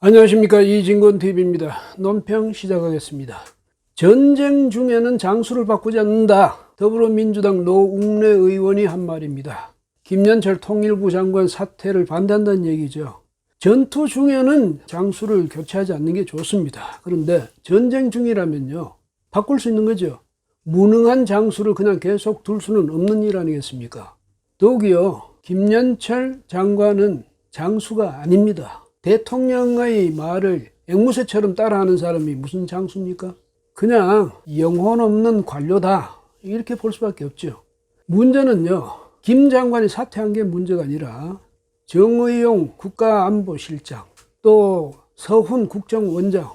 안녕하십니까, 이진권TV입니다. 논평 시작하겠습니다. 전쟁 중에는 장수를 바꾸지 않는다. 더불어민주당 노웅래 의원이 한 말입니다. 김연철 통일부 장관 사퇴를 반대한다는 얘기죠. 전투 중에는 장수를 교체하지 않는 게 좋습니다. 그런데 전쟁 중이라면요, 바꿀 수 있는 거죠. 무능한 장수를 그냥 계속 둘 수는 없는 일 아니겠습니까? 더욱이요, 김연철 장관은 장수가 아닙니다. 대통령의 말을 앵무새처럼 따라하는 사람이 무슨 장수입니까? 그냥 영혼 없는 관료다, 이렇게 볼 수밖에 없죠. 문제는요, 김 장관이 사퇴한 게 문제가 아니라 정의용 국가안보실장, 또 서훈 국정원장,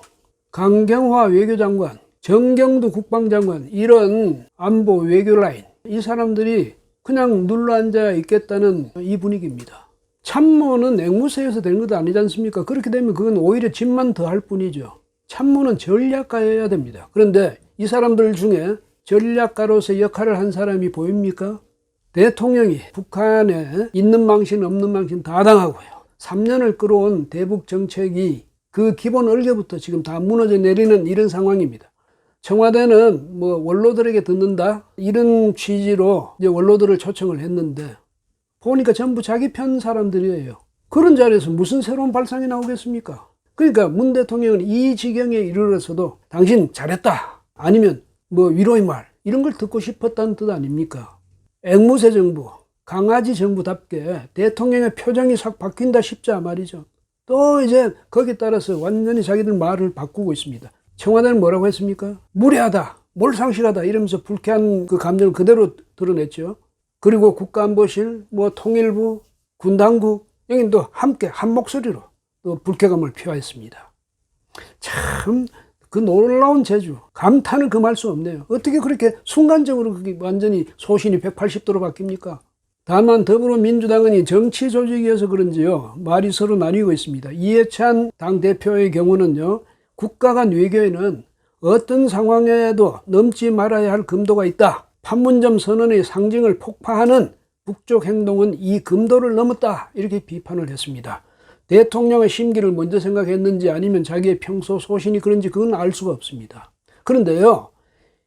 강경화 외교장관, 정경두 국방장관, 이런 안보 외교 라인, 이 사람들이 그냥 눌러앉아 있겠다는 이 분위기입니다. 참모는 앵무새에서 된 것도 아니지 않습니까? 그렇게 되면 그건 오히려 짐만 더할 뿐이죠. 참모는 전략가여야 됩니다. 그런데 이 사람들 중에 전략가로서 역할을 한 사람이 보입니까? 대통령이 북한에 있는 망신 없는 망신 다 당하고요, 3년을 끌어온 대북 정책이 그 기본 얼개부터 지금 다 무너져 내리는 이런 상황입니다. 청와대는 뭐 원로들에게 듣는다, 이런 취지로 이제 원로들을 초청을 했는데 보니까 전부 자기 편 사람들이에요. 그런 자리에서 무슨 새로운 발상이 나오겠습니까? 그러니까 문 대통령은 이 지경에 이르러서도 당신 잘했다, 아니면 뭐 위로의 말, 이런 걸 듣고 싶었다는 뜻 아닙니까? 앵무새 정부, 강아지 정부답게 대통령의 표정이 싹 바뀐다 싶자 말이죠. 또 이제 거기에 따라서 완전히 자기들 말을 바꾸고 있습니다. 청와대는 뭐라고 했습니까? 무례하다, 몰상식하다, 이러면서 불쾌한 그 감정을 그대로 드러냈죠. 그리고 국가안보실, 뭐 통일부, 군당국, 여기도 함께 한 목소리로 또 불쾌감을 표하였습니다. 참 그 놀라운 재주, 감탄을 금할 수 없네요. 어떻게 그렇게 순간적으로 그게 완전히 소신이 180도로 바뀝니까? 다만 더불어민주당은 이 정치 조직이어서 그런지요, 말이 서로 나뉘고 있습니다. 이해찬 당대표의 경우는요, 국가 간 외교에는 어떤 상황에도 넘지 말아야 할 금도가 있다. 판문점 선언의 상징을 폭파하는 북쪽 행동은 이 금도를 넘었다, 이렇게 비판을 했습니다. 대통령의 심기를 먼저 생각했는지 아니면 자기의 평소 소신이 그런지 그건 알 수가 없습니다. 그런데요,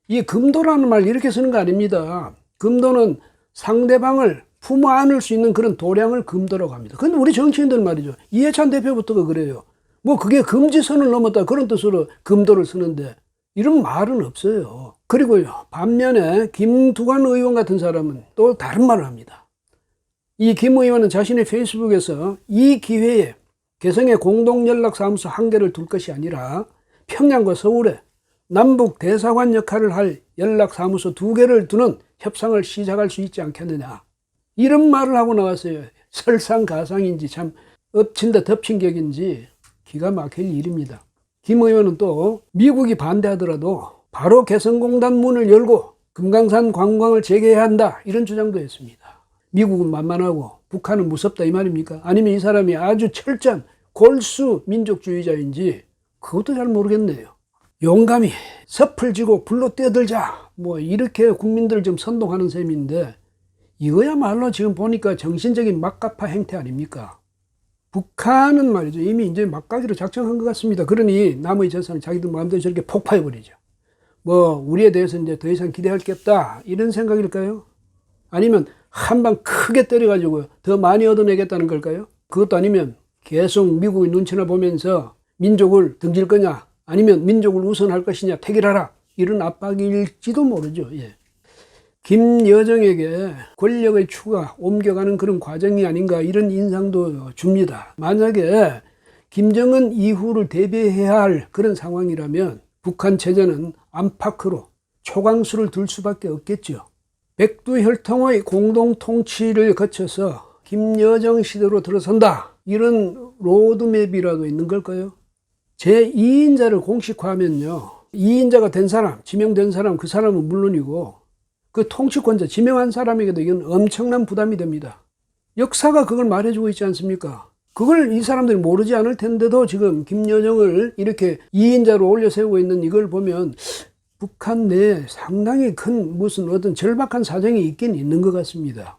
이 금도라는 말 이렇게 쓰는 거 아닙니다. 금도는 상대방을 품어 안을 수 있는 그런 도량을 금도라고 합니다. 근데 우리 정치인들 말이죠, 이해찬 대표부터가 그래요. 뭐 그게 금지선을 넘었다, 그런 뜻으로 금도를 쓰는데 이런 말은 없어요. 그리고요, 반면에 김두관 의원 같은 사람은 또 다른 말을 합니다. 이 김 의원은 자신의 페이스북에서 이 기회에 개성의 공동연락사무소 한 개를 둘 것이 아니라 평양과 서울에 남북 대사관 역할을 할 연락사무소 2개를 두는 협상을 시작할 수 있지 않겠느냐, 이런 말을 하고 나왔어요. 설상가상인지 참 엎친데 덮친 격인지 기가 막힐 일입니다. 김 의원은 또 미국이 반대하더라도 바로 개성공단 문을 열고 금강산 관광을 재개해야 한다, 이런 주장도 했습니다. 미국은 만만하고 북한은 무섭다, 이 말입니까? 아니면 이 사람이 아주 철저한 골수 민족주의자인지 그것도 잘 모르겠네요. 용감히 섭을 지고 불로 뛰어들자, 뭐 이렇게 국민들을 좀 선동하는 셈인데 이거야말로 지금 보니까 정신적인 막가파 행태 아닙니까? 북한은 말이죠, 이미 이제 막가기로 작정한 것 같습니다. 그러니 남의 재산을 자기들 마음대로 저렇게 폭파해버리죠. 뭐 우리에 대해서 이제 더 이상 기대할 게 없다, 이런 생각일까요? 아니면 한 방 크게 때려가지고 더 많이 얻어내겠다는 걸까요? 그것도 아니면 계속 미국의 눈치나 보면서 민족을 등질 거냐, 아니면 민족을 우선할 것이냐, 택일하라, 이런 압박일지도 모르죠. 예. 김여정에게 권력의 추가 옮겨가는 그런 과정이 아닌가, 이런 인상도 줍니다. 만약에 김정은 이후를 대비해야 할 그런 상황이라면 북한 체제는 안팎으로 초강수를 둘 수밖에 없겠죠. 백두혈통의 공동통치를 거쳐서 김여정 시대로 들어선다, 이런 로드맵이라도 있는 걸까요? 제2인자를 공식화하면요, 2인자가 된 사람, 지명된 사람, 그 사람은 물론이고 그 통치권자 지명한 사람에게도 이건 엄청난 부담이 됩니다. 역사가 그걸 말해주고 있지 않습니까? 그걸 이 사람들이 모르지 않을 텐데도 지금 김여정을 이렇게 2인자로 올려 세우고 있는 이걸 보면 북한 내에 상당히 큰 무슨 어떤 절박한 사정이 있긴 있는 것 같습니다.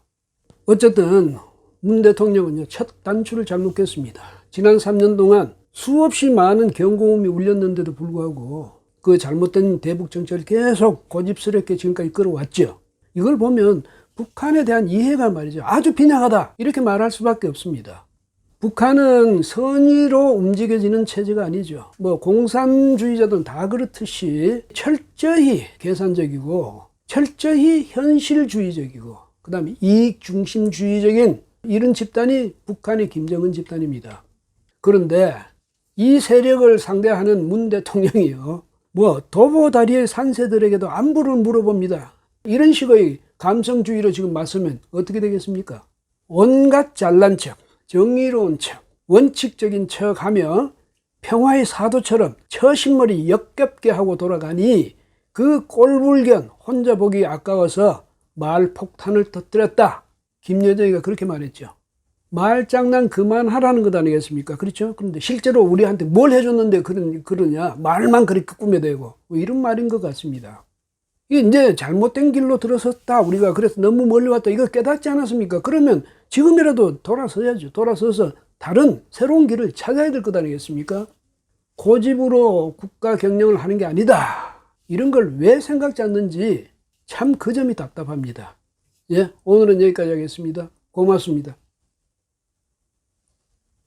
어쨌든 문 대통령은요, 첫 단추를 잘 놓겠습니다. 지난 3년 동안 수없이 많은 경고음이 울렸는데도 불구하고 그 잘못된 대북 정책을 계속 고집스럽게 지금까지 끌어왔죠. 이걸 보면 북한에 대한 이해가 말이죠, 아주 빈약하다 이렇게 말할 수밖에 없습니다. 북한은 선의로 움직여지는 체제가 아니죠. 뭐 공산주의자들은 다 그렇듯이 철저히 계산적이고 철저히 현실주의적이고 그 다음에 이익중심주의적인 이런 집단이 북한의 김정은 집단입니다. 그런데 이 세력을 상대하는 문 대통령이요, 뭐 도보다리의 산새들에게도 안부를 물어봅니다. 이런 식의 감성주의로 지금 맞서면 어떻게 되겠습니까? 온갖 잘난 척, 정의로운 척, 원칙적인 척 하며 평화의 사도처럼 처신머리 역겹게 하고 돌아가니 그 꼴불견 혼자 보기 아까워서 말폭탄을 터뜨렸다. 김여정이가 그렇게 말했죠. 말장난 그만하라는 것 아니겠습니까? 그렇죠? 그런데 실제로 우리한테 뭘 해줬는데 그러냐? 말만 그렇게 꾸며대고 뭐 이런 말인 것 같습니다. 이게 이제 잘못된 길로 들어섰다, 우리가 그래서 너무 멀리 왔다, 이거 깨닫지 않았습니까? 그러면 지금이라도 돌아서야죠. 돌아서서 다른 새로운 길을 찾아야 될 것 아니겠습니까? 고집으로 국가 경영을 하는 게 아니다, 이런 걸 왜 생각지 않는지 참 그 점이 답답합니다. 예, 오늘은 여기까지 하겠습니다. 고맙습니다.